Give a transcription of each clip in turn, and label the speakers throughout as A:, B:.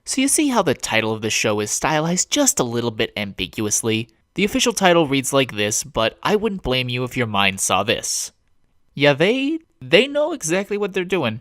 A: So you see how the title of the show is stylized just a little bit ambiguously? The official title reads like this, but I wouldn't blame you if your mind saw this. Yeah, they know exactly what they're doing.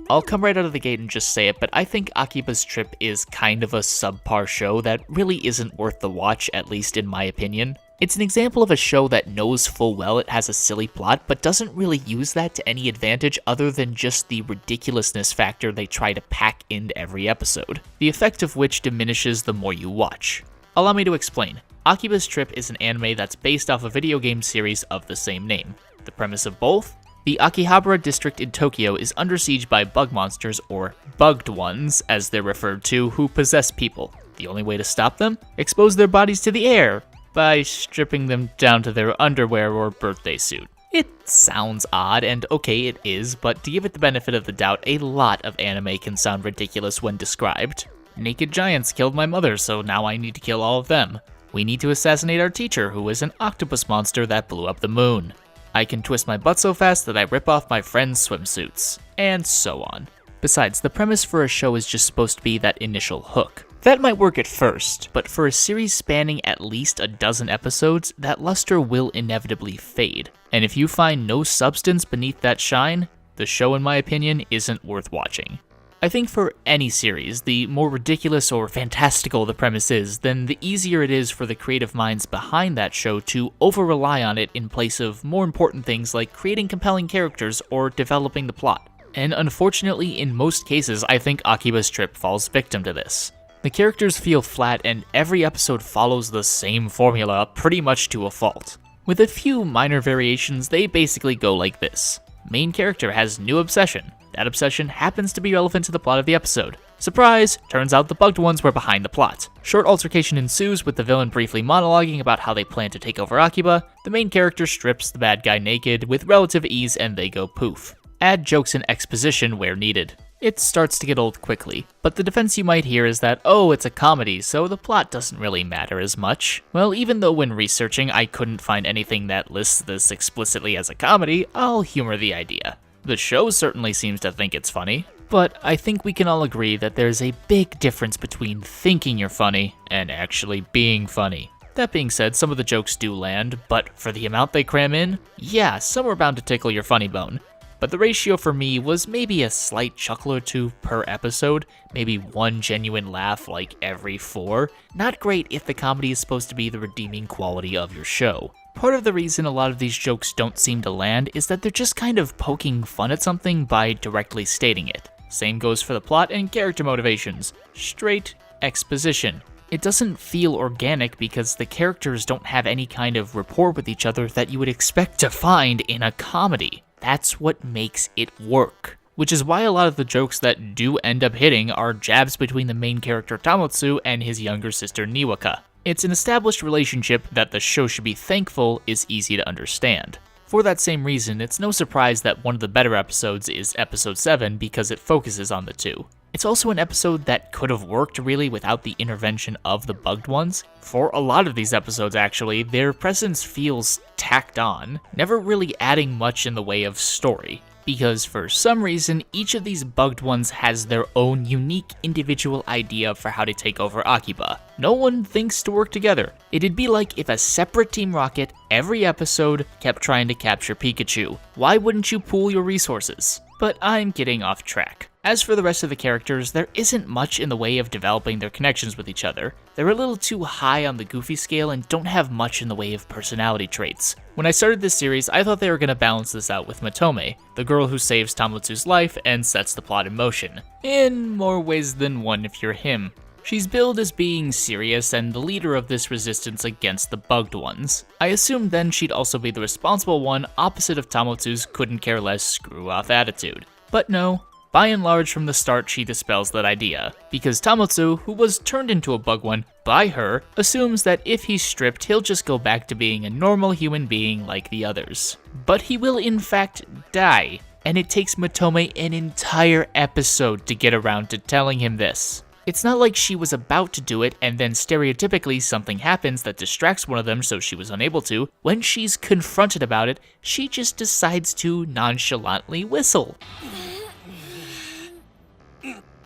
A: I'll come right out of the gate and just say it, but I think Akiba's Trip is kind of a subpar show that really isn't worth the watch, at least in my opinion. It's an example of a show that knows full well it has a silly plot, but doesn't really use that to any advantage other than just the ridiculousness factor they try to pack into every episode, the effect of which diminishes the more you watch. Allow me to explain. Akiba's Trip is an anime that's based off a video game series of the same name. The premise of both? The Akihabara district in Tokyo is under siege by bug monsters, or bugged ones, as they're referred to, who possess people. The only way to stop them? Expose their bodies to the air, by stripping them down to their underwear or birthday suit. It sounds odd, and okay, it is, but to give it the benefit of the doubt, a lot of anime can sound ridiculous when described. Naked giants killed my mother, so now I need to kill all of them. We need to assassinate our teacher, who is an octopus monster that blew up the moon. I can twist my butt so fast that I rip off my friends' swimsuits, and so on. Besides, the premise for a show is just supposed to be that initial hook. That might work at first, but for a series spanning at least a dozen episodes, that luster will inevitably fade. And if you find no substance beneath that shine, the show, in my opinion, isn't worth watching. I think for any series, the more ridiculous or fantastical the premise is, then the easier it is for the creative minds behind that show to over-rely on it in place of more important things like creating compelling characters or developing the plot. And unfortunately, in most cases, I think Akiba's Trip falls victim to this. The characters feel flat and every episode follows the same formula pretty much to a fault. With a few minor variations, they basically go like this. Main character has new obsession. That obsession happens to be relevant to the plot of the episode. Surprise! Turns out the bugged ones were behind the plot. Short altercation ensues with the villain briefly monologuing about how they plan to take over Akiba. The main character strips the bad guy naked with relative ease and they go poof. Add jokes and exposition where needed. It starts to get old quickly, but the defense you might hear is that, oh, it's a comedy, so the plot doesn't really matter as much. Well, even though when researching I couldn't find anything that lists this explicitly as a comedy, I'll humor the idea. The show certainly seems to think it's funny, but I think we can all agree that there's a big difference between thinking you're funny and actually being funny. That being said, some of the jokes do land, but for the amount they cram in, yeah, some are bound to tickle your funny bone. But the ratio for me was maybe a slight chuckle or two per episode, maybe one genuine laugh like every 4. Not great if the comedy is supposed to be the redeeming quality of your show. Part of the reason a lot of these jokes don't seem to land is that they're just kind of poking fun at something by directly stating it. Same goes for the plot and character motivations. Straight exposition. It doesn't feel organic because the characters don't have any kind of rapport with each other that you would expect to find in a comedy. That's what makes it work. Which is why a lot of the jokes that do end up hitting are jabs between the main character Tamotsu and his younger sister Niwaka. It's an established relationship that the show should be thankful is easy to understand. For that same reason, it's no surprise that one of the better episodes is episode 7 because it focuses on the two. It's also an episode that could have worked really without the intervention of the bugged ones. For a lot of these episodes actually, their presence feels tacked on, never really adding much in the way of story. Because for some reason, each of these bugged ones has their own unique individual idea for how to take over Akiba. No one thinks to work together. It'd be like if a separate Team Rocket every episode kept trying to capture Pikachu. Why wouldn't you pool your resources? But I'm getting off track. As for the rest of the characters, there isn't much in the way of developing their connections with each other. They're a little too high on the goofy scale and don't have much in the way of personality traits. When I started this series, I thought they were going to balance this out with Matome, the girl who saves Tamotsu's life and sets the plot in motion. In more ways than one if you're him. She's billed as being serious and the leader of this resistance against the bugged ones. I assumed then she'd also be the responsible one opposite of Tamotsu's couldn't care less screw-off attitude. But no. By and large, from the start, she dispels that idea, because Tamotsu, who was turned into a bug one by her, assumes that if he's stripped, he'll just go back to being a normal human being like the others. But he will in fact die, and it takes Matome an entire episode to get around to telling him this. It's not like she was about to do it and then stereotypically something happens that distracts one of them so she was unable to. When she's confronted about it, she just decides to nonchalantly whistle.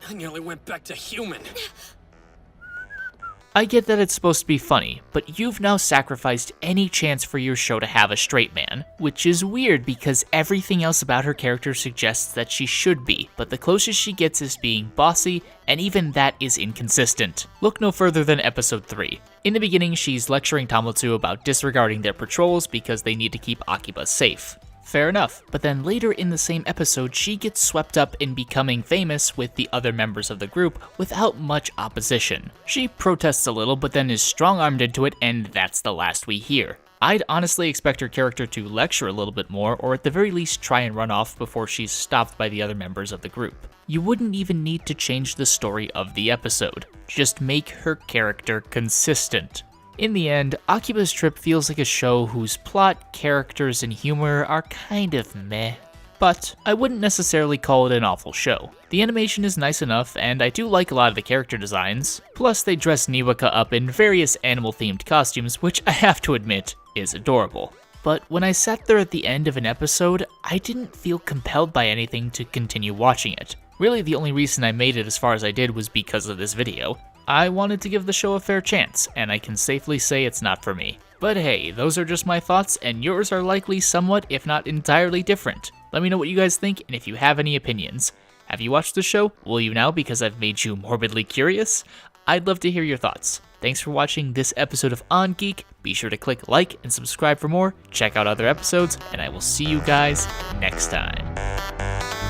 B: I nearly went back to human.
A: I get that it's supposed to be funny, but you've now sacrificed any chance for your show to have a straight man, which is weird because everything else about her character suggests that she should be, but the closest she gets is being bossy, and even that is inconsistent. Look no further than episode 3. In the beginning, she's lecturing Tamotsu about disregarding their patrols because they need to keep Akiba safe. Fair enough, but then later in the same episode, she gets swept up in becoming famous with the other members of the group without much opposition. She protests a little, but then is strong-armed into it, and that's the last we hear. I'd honestly expect her character to lecture a little bit more, or at the very least try and run off before she's stopped by the other members of the group. You wouldn't even need to change the story of the episode. Just make her character consistent. In the end, Akiba's Trip feels like a show whose plot, characters, and humor are kind of meh. But I wouldn't necessarily call it an awful show. The animation is nice enough, and I do like a lot of the character designs. Plus, they dress Niwaka up in various animal-themed costumes, which I have to admit is adorable. But when I sat there at the end of an episode, I didn't feel compelled by anything to continue watching it. Really, the only reason I made it as far as I did was because of this video. I wanted to give the show a fair chance, and I can safely say it's not for me. But hey, those are just my thoughts, and yours are likely somewhat, if not entirely different. Let me know what you guys think, and if you have any opinions. Have you watched the show? Will you now because I've made you morbidly curious? I'd love to hear your thoughts. Thanks for watching this episode of On Geek. Be sure to click like and subscribe for more, check out other episodes, and I will see you guys next time.